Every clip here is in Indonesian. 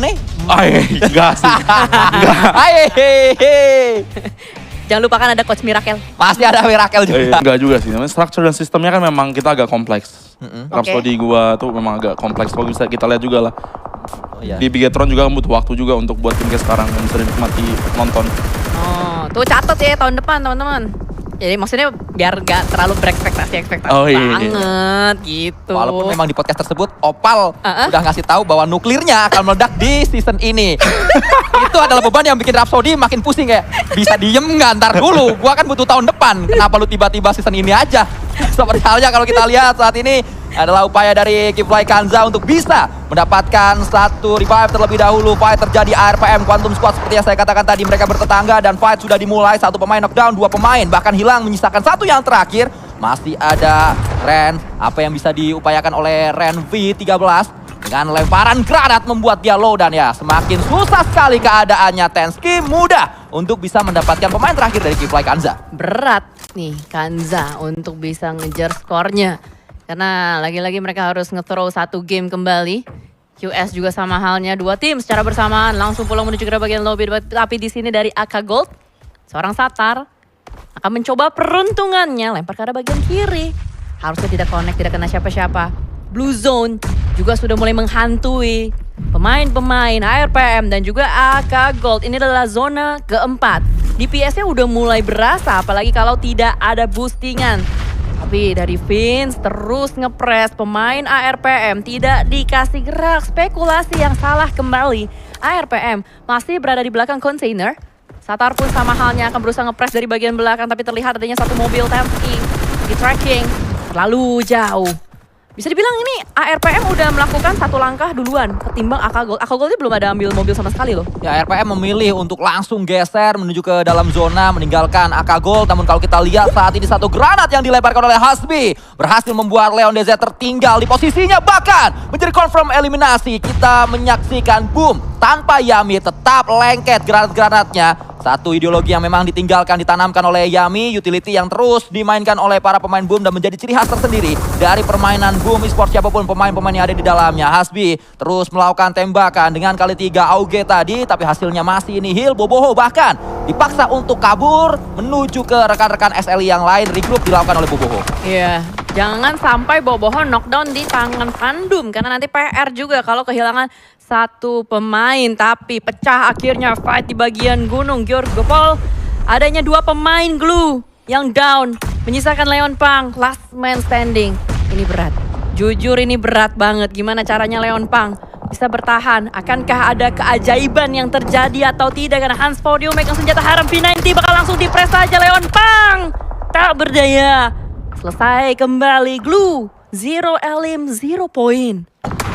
nih? Enggak sih. Jangan lupakan ada Coach Miracle. Pasti ada Miracle juga. Enggak juga sih. Namanya structure dan sistemnya kan memang kita agak kompleks. Rhapsody gua tuh memang agak kompleks. Kalau bisa kita lihat juga lah. Di Bigetron juga butuh waktu juga untuk buat tim kayak sekarang yang bisa dinikmati nonton. Oh, tuh catat ya tahun depan teman-teman. Jadi maksudnya biar gak terlalu berekspektasi banget gitu. Walaupun memang di podcast tersebut Opal udah ngasih tahu bahwa nuklirnya akan meledak di season ini. Itu adalah beban yang bikin Rhapsody makin pusing kayak bisa diem nggak ntar dulu. Gua kan butuh tahun depan. Kenapa lu tiba-tiba season ini aja? Seperti halnya kalau kita lihat saat ini adalah upaya dari Kifly Kanza untuk bisa mendapatkan satu revive terlebih dahulu. Fight terjadi ARPM Quantum Squad seperti yang saya katakan tadi, mereka bertetangga dan fight sudah dimulai. Satu pemain knockdown, dua pemain bahkan hilang menyisakan satu yang terakhir. Masih ada Ren, apa yang bisa diupayakan oleh Ren V13 dengan lemparan granat membuat dia low dan ya semakin susah sekali keadaannya. Tensky mudah untuk bisa mendapatkan pemain terakhir dari Kifly Kanza. Berat nih Kanza untuk bisa ngejar skornya. Karena lagi-lagi mereka harus nge-throw satu game kembali. QS juga sama halnya, dua tim secara bersamaan langsung pulang menuju ke bagian lobby. Tapi di sini dari AK Gold, seorang Satar akan mencoba peruntungannya, lempar ke arah bagian kiri. Harusnya tidak connect, tidak kena siapa-siapa. Blue Zone juga sudah mulai menghantui pemain-pemain ARPM dan juga AK Gold. Ini adalah zona keempat. DPS-nya udah mulai berasa, apalagi kalau tidak ada boostingan. Tapi dari Vince terus ngepres pemain ARPM, tidak dikasih gerak. Spekulasi yang salah kembali. ARPM masih berada di belakang container. Satar pun sama halnya akan berusaha ngepres dari bagian belakang, tapi terlihat adanya satu mobil Tensky di tracking terlalu jauh. Bisa dibilang ini ARPM udah melakukan satu langkah duluan ketimbang AK Gold. AK Gold ini belum ada ambil mobil sama sekali loh. Ya, ARPM memilih untuk langsung geser menuju ke dalam zona meninggalkan AK Gold. Namun kalau kita lihat saat ini satu granat yang dilemparkan oleh Hasbi berhasil membuat Leon DZ tertinggal di posisinya, bahkan menjadi confirm eliminasi. Kita menyaksikan boom tanpa Yami tetap lengket granat-granatnya. Satu ideologi yang memang ditinggalkan, ditanamkan oleh Yami, utility yang terus dimainkan oleh para pemain Boom dan menjadi ciri khas tersendiri dari permainan Boom Esports siapapun pemain-pemain yang ada di dalamnya. Hasbi terus melakukan tembakan dengan kali 3 Auge tadi, tapi hasilnya masih nihil. Boboho bahkan dipaksa untuk kabur menuju ke rekan-rekan SLI yang lain. Regroup dilakukan oleh Boboho. Iya, jangan sampai Boboho knockdown di tangan Pandum karena nanti PR juga kalau kehilangan satu pemain. Tapi pecah akhirnya fight di bagian gunung. Georgopol adanya dua pemain Glue yang down, menyisakan Leon Pang last man standing. Ini berat, jujur ini berat banget. Gimana caranya Leon Pang bisa bertahan? Akankah ada keajaiban yang terjadi atau tidak? Karena Hans Podium megang senjata haram P90 bakal langsung dipres saja. Leon Pang tak berdaya. Selesai kembali Glue. 0 elim, 0 poin.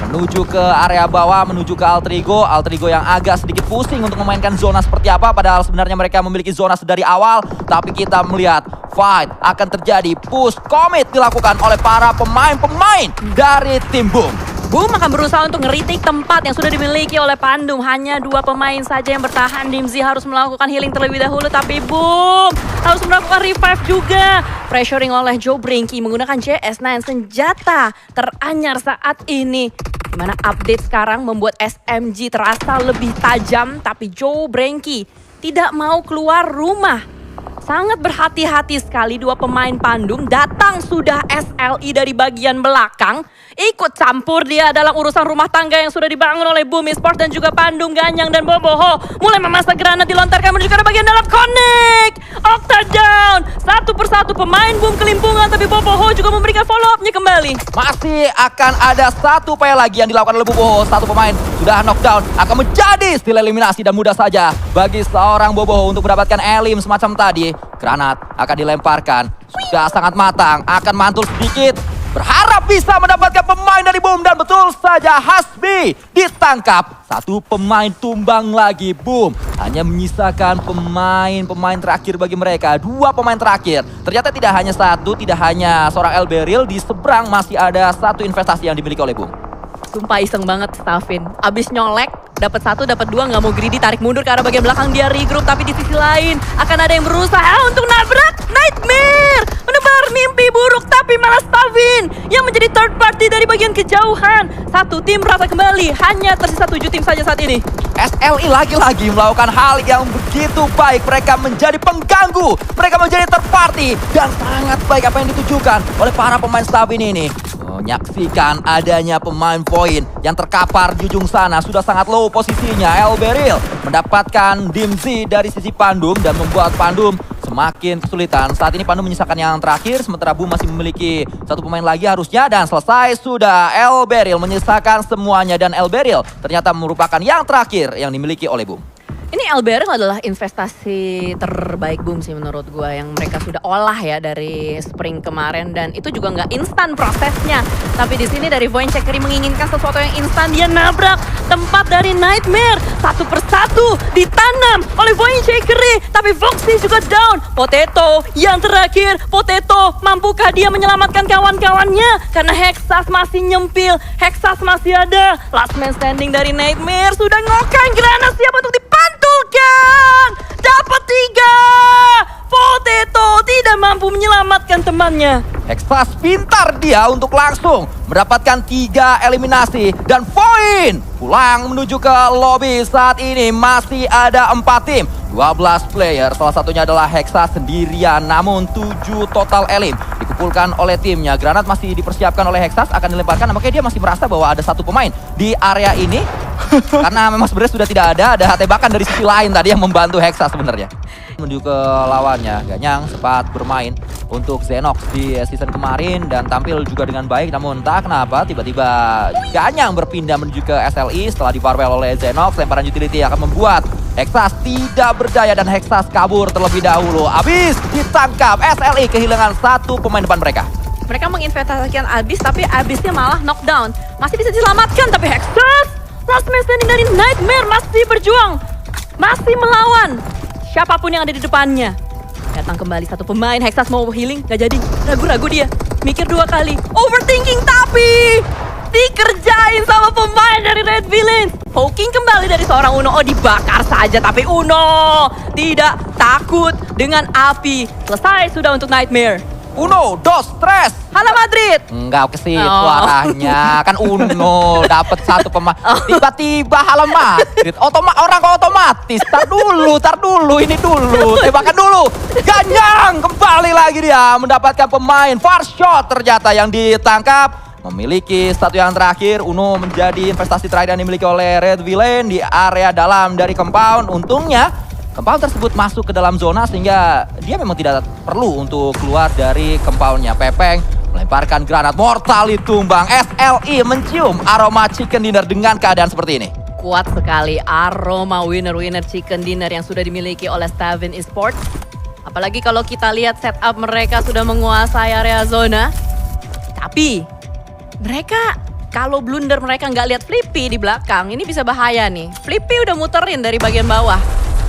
Menuju ke area bawah, menuju ke Altrigo. Altrigo yang agak sedikit pusing untuk memainkan zona seperti apa. Padahal sebenarnya mereka memiliki zona sedari awal. Tapi kita melihat fight akan terjadi. Push commit dilakukan oleh para pemain-pemain dari tim Boom. Boom akan berusaha untuk nge-retake tempat yang sudah dimiliki oleh Pandum. Hanya dua pemain saja yang bertahan. Dimzi harus melakukan healing terlebih dahulu. Tapi Boom harus melakukan revive juga. Pressuring oleh Joe Brinky menggunakan JS9, senjata teranyar saat ini. Dimana update sekarang membuat SMG terasa lebih tajam. Tapi Joe Brinky tidak mau keluar rumah. Sangat berhati-hati sekali dua pemain Pandum. Datang sudah SLI dari bagian belakang. Ikut campur dia dalam urusan rumah tangga yang sudah dibangun oleh Boom Esports dan juga Pandum. Ganyang dan Boboho mulai memasak granat dilontarkan menuju ke bagian dalam. Connect! Octa down! Satu persatu pemain Boom kelimpungan. Tapi Boboho juga memberikan follow up-nya kembali. Masih akan ada satu upaya lagi yang dilakukan oleh Boboho. Satu pemain sudah knockdown, akan menjadi still eliminasi dan mudah saja bagi seorang Boboho untuk mendapatkan elim semacam tadi. Granat akan dilemparkan, sudah sangat matang, akan mantul sedikit. Berharap bisa mendapatkan pemain dari Boom dan betul saja Hasbi ditangkap. Satu pemain tumbang lagi Boom. Hanya menyisakan pemain terakhir bagi mereka. Dua pemain terakhir. Ternyata tidak hanya satu, tidak hanya seorang Elberil. Di seberang masih ada satu investasi yang dimiliki oleh Boom. Sumpah iseng banget Stavin. Abis nyolek, dapat satu, dapat dua, nggak mau greedy, tarik mundur ke arah bagian belakang, dia regroup. Tapi di sisi lain akan ada yang berusaha untuk nabrak Nightmare. tersebar mimpi buruk, tapi malah Stavin yang menjadi third party dari bagian kejauhan. Satu tim rata kembali, hanya tersisa 7 tim saja saat ini. SLI lagi-lagi melakukan hal yang begitu baik. Mereka menjadi pengganggu, mereka menjadi third party, dan sangat baik apa yang ditujukan oleh para pemain Stavin ini. Menyaksikan adanya pemain poin yang terkapar di ujung sana, sudah sangat low posisinya. Elberil mendapatkan Dimzi dari sisi Pandum dan membuat Pandum semakin kesulitan. Saat ini Pandum menyisakan yang terakhir, sementara Boom masih memiliki satu pemain lagi harusnya, dan selesai sudah. Elberil menyisakan semuanya, dan Elberil ternyata merupakan yang terakhir yang dimiliki oleh Boom. Ini Elberil adalah investasi terbaik Boom sih menurut gue, yang mereka sudah olah ya dari spring kemarin, dan itu juga nggak instan prosesnya. Tapi di sini dari Voincheckry menginginkan sesuatu yang instan, dia nabrak tempat dari Nightmare satu persatu ditanam oleh Voincheckry, tapi Foxy juga down. Potato yang terakhir, Potato mampukah dia menyelamatkan kawan-kawannya? Karena Hexas masih nyempil, Hexas masih ada. Last man standing dari Nightmare sudah ngokang granat, siap untuk dipantulkan. Dapat 3. Potato tidak mampu menyelamatkan temannya. Hexas pintar dia untuk langsung mendapatkan 3 eliminasi, dan poin pulang menuju ke lobby. Saat ini masih ada 4 tim, 12 player, salah satunya adalah Hexas sendirian, namun 7 total elim dikumpulkan oleh timnya. Granat masih dipersiapkan oleh Hexas, akan dilemparkan, makanya dia masih merasa bahwa ada satu pemain di area ini. Karena memang sebenarnya sudah tidak ada tembakan dari sisi lain tadi yang membantu Hexas sebenarnya. Menuju ke lawannya, Ganyang sempat bermain untuk Xenox di season kemarin dan tampil juga dengan baik, namun entah kenapa tiba-tiba Ganyang berpindah menuju ke SLI setelah difarewell oleh Xenox. Lemparan utility akan membuat Hexas tidak berdaya, dan Hexas kabur terlebih dahulu. Abis ditangkap, SLI kehilangan satu pemain depan mereka. Mereka menginvestasikan Abyss, tapi Abyssnya malah knockdown. Masih bisa diselamatkan, tapi Hexas last man standing dari Nightmare masih berjuang, masih melawan siapapun yang ada di depannya. Datang kembali satu pemain, Hexas mau healing, gak jadi. Ragu-ragu dia, mikir 2 kali, overthinking, tapi dikerjain sama pemain dari Red Villains. Poking kembali dari seorang Uno, dibakar saja, tapi Uno tidak takut dengan api. Selesai sudah untuk Nightmare. 1, 2, 3. Halo Madrid. Enggak ke situ arahnya. Kan Uno dapat satu pemain. Tiba-tiba halo Madrid. Orang kok otomatis. Tar dulu, ini dulu. Tembakan dulu. Ganyang kembali lagi dia mendapatkan pemain. Far shot ternyata yang ditangkap. Memiliki satu yang terakhir. Uno menjadi investasi terakhir yang dimiliki oleh Red Villain di area dalam dari compound. Untungnya compound tersebut masuk ke dalam zona sehingga dia memang tidak perlu untuk keluar dari compoundnya. Pepeng melemparkan granat, mortali tumbang. SLI mencium aroma chicken dinner dengan keadaan seperti ini. Kuat sekali aroma winner chicken dinner yang sudah dimiliki oleh Stavin Esports. Apalagi kalau kita lihat setup mereka sudah menguasai area zona. Tapi mereka kalau blunder mereka nggak lihat Flippy di belakang, ini bisa bahaya nih. Flippy udah muterin dari bagian bawah.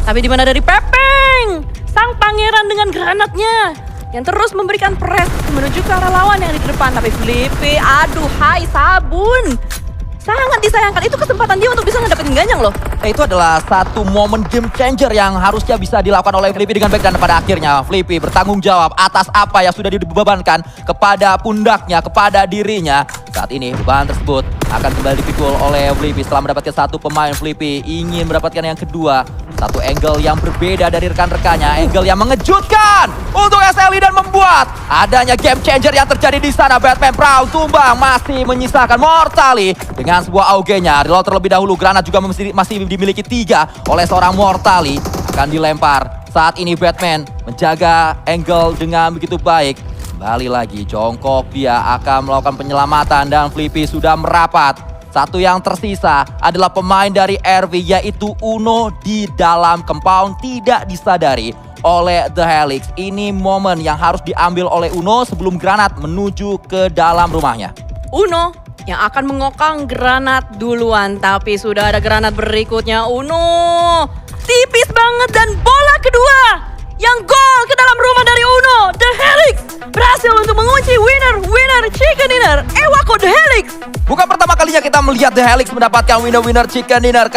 Tapi di mana dari Pepeng, sang pangeran dengan granatnya yang terus memberikan press menuju ke arah lawan yang ada di depan. Tapi Flippy, aduh hai sabun. Sangat disayangkan, itu kesempatan dia untuk bisa ngedapetin Ganyang loh. Itu adalah satu momen game changer yang harusnya bisa dilakukan oleh Flippy dengan baik, dan pada akhirnya Flippy bertanggung jawab atas apa yang sudah dibebankan kepada pundaknya, kepada dirinya. Saat ini beban tersebut akan kembali dipikul oleh Flippy setelah mendapatkan satu pemain. Flippy ingin mendapatkan yang kedua. Satu angle yang berbeda dari rekan-rekannya, angle yang mengejutkan untuk SLI dan membuat adanya game changer yang terjadi di sana. Batman Brown tumbang, masih menyisakan Mortali dengan sebuah auge-nya. Reload terlebih dahulu, granat juga masih dimiliki 3 oleh seorang Mortali. Akan dilempar. Saat ini Batman menjaga angle dengan begitu baik. Kembali lagi jongkok, dia akan melakukan penyelamatan dan Flippy sudah merapat. Satu yang tersisa adalah pemain dari RV, yaitu Uno di dalam compound, tidak disadari oleh The Helix. Ini momen yang harus diambil oleh Uno sebelum granat menuju ke dalam rumahnya. Uno yang akan mengokang granat duluan, tapi sudah ada granat berikutnya. Uno tipis banget, dan bola kedua yang gol ke dalam rumah dari Uno. The Helix berhasil untuk mengunci winner chicken dinner. Ewako The Helix. Bukan pertama kalinya kita melihat The Helix mendapatkan winner chicken dinner.